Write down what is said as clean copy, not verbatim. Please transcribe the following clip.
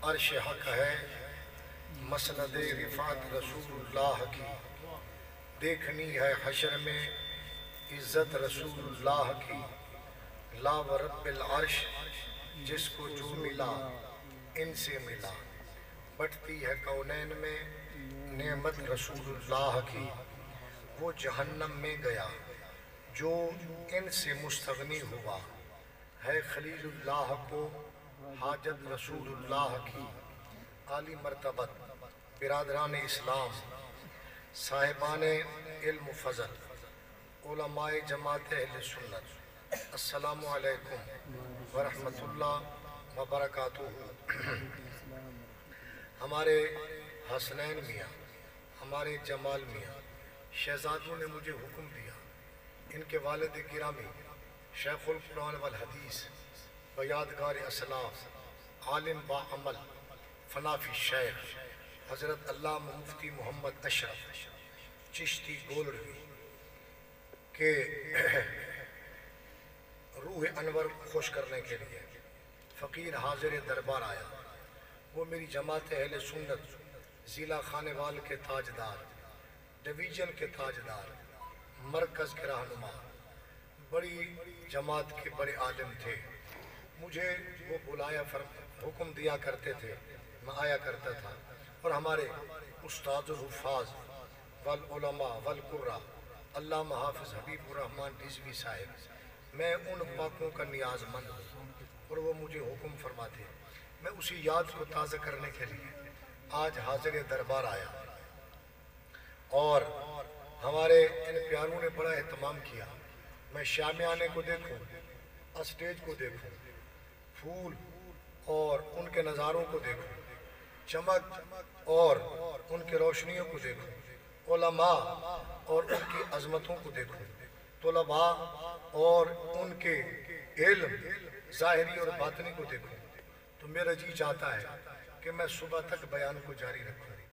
عرش حق ہے مسند رفعت رسول اللہ کی، دیکھنی ہے حشر میں عزت رسول اللہ کی، لا و رب العرش جس کو جو ملا ان سے ملا، بٹتی ہے کونین میں نعمت رسول اللہ کی، وہ جہنم میں گیا جو ان سے مستغنی ہوا، ہے خلیل اللہ کو حاجت رسول اللہ کی، عالی مرتبت برادران اسلام، صاحبان علم و فضل، علماء جماعت اہل سنت، السلام علیکم ورحمۃ اللہ وبرکاتہ۔ ہمارے حسنین میاں، ہمارے جمال میاں شہزادوں نے مجھے حکم دیا، ان کے والد گرامی شیخ القرآن والحدیث و یادگار اسلاف، عالم با عمل فنافی شیخ حضرت علامہ مفتی محمد اشرف چشتی گولڑوی کے روح انور خوش کرنے کے لیے فقیر حاضر دربار آیا۔ وہ میری جماعت اہل سنت ضلع خانوال کے تاجدار، ڈویژن کے تاجدار، مرکز کے رہنما، بڑی جماعت کے بڑے عالم تھے۔ مجھے وہ بلایا حکم دیا کرتے تھے، میں آیا کرتا تھا، اور ہمارے استاد الحفاظ والعلماء والقرہ علامہ حافظ حبیب الرحمن رضوی صاحب، میں ان پاکوں کا نیاز مند ہوں اور وہ مجھے حکم فرماتے، میں اسی یاد کو تازہ کرنے کے لیے آج حاضر دربار آیا، اور ہمارے ان پیاروں نے بڑا اہتمام کیا۔ میں شامیانے کو دیکھوں، اسٹیج کو دیکھوں، پھول اور ان کے نظاروں کو دیکھوں، چمک اور ان کے روشنیوں کو دیکھوں، علماء اور ان کی عظمتوں کو دیکھوں، طلباء اور ان کے علم ظاہری اور باطنی کو دیکھوں، تو میرا جی چاہتا ہے کہ میں صبح تک بیان کو جاری رکھوں۔